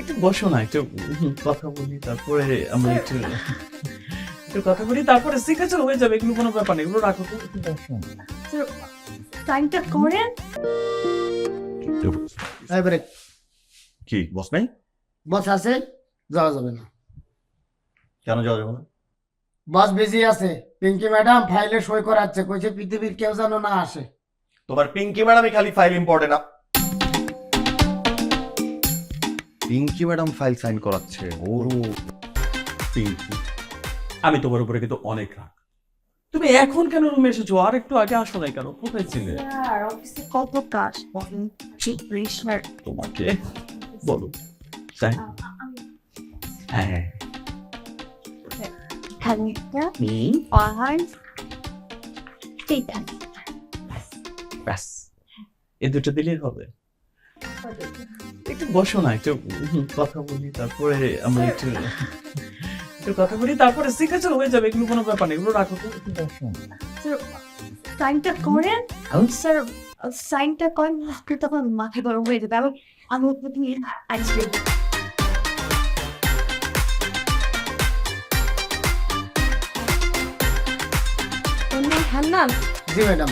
একটু বসো না, একটু কথা বলি, তারপরে আমরা একটু কথা বলি, তারপরে সিগনেচার হয়ে যাবে। এগুলো কোনো ব্যাপার নেই, এগুলো রাখো তো, একটু বসো। সাইনটা করেন। এবারে কি বস নাই? বস আছে, যাওয়া যাবে না। কেন যাওয়া যাবে না? বস বিজি আছে। পিঙ্কি ম্যাডাম ফাইলে সই করাচ্ছে, কইছে পৃথিবীর কেউ যেন না আসে। তোমার পিঙ্কি ম্যাডামই খালি ফাইল ইম্পর্টেন্ট না। পিঙ্কি ম্যাডাম ফাইল সাইন করাচ্ছে। ওরও পিঙ্কি, আমি তোমার উপরে কিন্তু অনেক রাগ। তুমি এখন কেন রুমে এসেছো? আর একটু আগে আসো নাই কেন? কোথায় ছিলে? আর অফিসে কত কাজ, ঠিক প্রেশার। তোমাকে বলো। তাই? হ্যাঁ। খানিকটা আর এইটা ব্যাস, এই দুটো দিলেই হবে। একটু বসো না, একটু কথা বলি, তারপরে আমরা একটু কথা বলি, তারপরে সিগনেচার হয়ে যাবে। এগুলো কোনো ব্যাপার নেই, এগুলো রাখো তো, একটু বসো। সাইনটা করেন। স্যার সাইনটা করেন, তখন মাথা গরম হয়ে যাবে। আমি প্রতি আসবে। হান্নান, জি ম্যাডাম।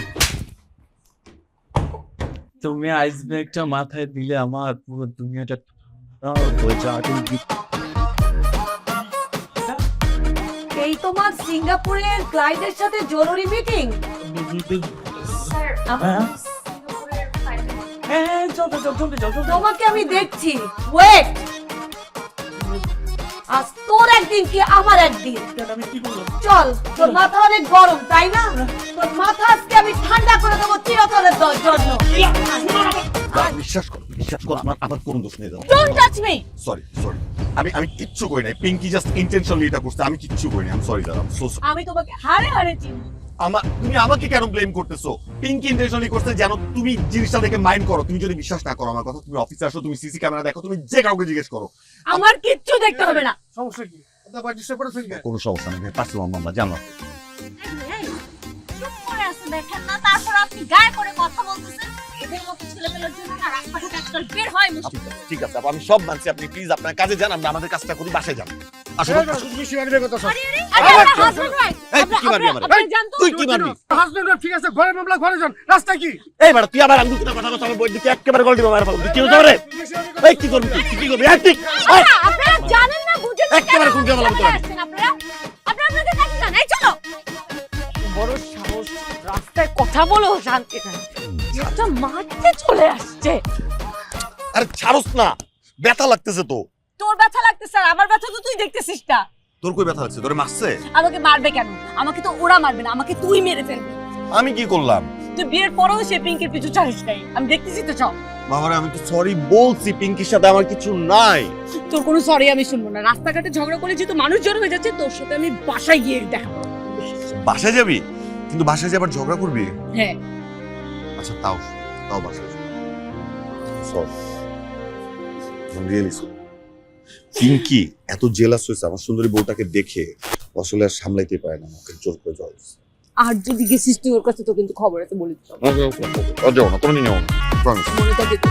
তুমি আইস ব্যাগটা মাথায় দিলে আমার পুরো দুনিয়াটা হয়ে যায়। এই তোমার সিঙ্গাপুরের ক্লায়েন্টের সাথে জরুরি মিটিং। স্যার হ্যাঁ? হ্যাঁ, চলতে চল, চলতে চল, চলতে চল। তোমাকে আমি দেখছি। ওয়েট, আজ তোর একদিন কি আমার একদিন। আমি কি বললাম? চল, তোর মাথা অনেক গরম তাই না? তোর মাথা আজকে আমি ঠান্ডা করে দেবো চিরতরের জন্য। বিশ্বাস করো আমার আবার কোন দোষ নেই। Don't touch me. সরি আমি কিচ্ছু করি নাই। পিঙ্কি জাস্ট ইন্টেনশনালি এটা করছে, আমি কিচ্ছু করি নাই। আই এম সরি দাদা, আই এম সো সরি। আমি তোমাকে হারে হারে চিনি। তুমি আমাকে কেন ব্লেম করতেছো? পিঙ্কি ইন্টেনশনালি করছে, যেন তুমি জিনিসটা দেখে মাইন্ড করো। তুমি যদি বিশ্বাস না করো আমার কথা, তুমি অফিসে আসো, তুমি সিসি ক্যামেরা দেখো, তুমি যে কাউকে জিজ্ঞেস করো। আমার কিচ্ছু দেখতে হবে না। সমস্যা কি? আপনার ডিস্টার্ব করেছেন কেন? কোনো সমস্যা নেই, পার্সোনাল মামলা জানো। চুপ করে আছেন দেখেন না, তারপর আপনি গায়ে করে কথা বলতেছেন। এদের মতো ছেলেপেলের জন্য না রাস্তাঘাটে আজকাল বের হয় মুশকিল। ঠিক আছে আপু, আমি সব মানছি। আপনি প্লিজ আপনার কাজে যান, আমরা আমাদের কাজটা করি, বাসায় যান। আসলে তুই কি মারবি? ঠিক আছে, ঘরে মামলা, ঘরে যান। রাস্তা কি? এই বেটা তুই আবার আঙ্গুল কথা কথা বই দিকে একেবারে গল্টি মারা ফেলবি। কি হলো রে? এই কি করবি? তুই কি করবি? ঠিক আপনারা জানেন না, বুঝেন না, একেবারে খুন দিয়ে বললাম তোরে। আপনারা আপনাদের কাছে যান। এই চলো। বড় সাহস, রাস্তায় কথা বলো শান্তি নাই। একটা মারতে চলে আসছে। আরে ছাড়স না, ব্যথা লাগতেছে তো। তোর ব্যথা লাগতেছে আর আমার ব্যথা তো তুই দেখতেছিস না। তোর কই ব্যথা লাগছে? তোরে মারছে? আমাকে মারবে কেন? আমাকে তো ওরা মারবে না, আমাকে তুই মেরে ফেলবি। আমি কি করলাম? তুই বিয়ের পরেও সে পিঙ্কির পিছু ছাড়িস নাই, আমি দেখতেছি তো সব। বাবারে আমি তো সরি বলছি, পিঙ্কির সাথে আমার কিছু নাই। তোর কোনো সরি আমি শুনবো না। রাস্তাঘাটে ঝগড়া করলে যেহেতু মানুষ জড়ো হয়ে যাচ্ছে, তোর সাথে আমি বাসায় গিয়ে দেখাবো। বাসায় যাবি? কিন্তু বাসায় যাবার ঝগড়া করবি? হ্যাঁ। আচ্ছা তাও বাসায় সরি, রিয়েলি সরি। পিঙ্কি এত জেলাস হয়েছে আমার সুন্দরী বউটাকে দেখে, আসলে আর সামলাইতে পারে না, আমাকে জোর করে জল। আর যদি গেছিস তুই ওর কাছে, তো কিন্তু খবর আছে বলে দিতাম। যাও না, কোনো নিয়ে যাও না, প্রমিস। মনে থাকে তো।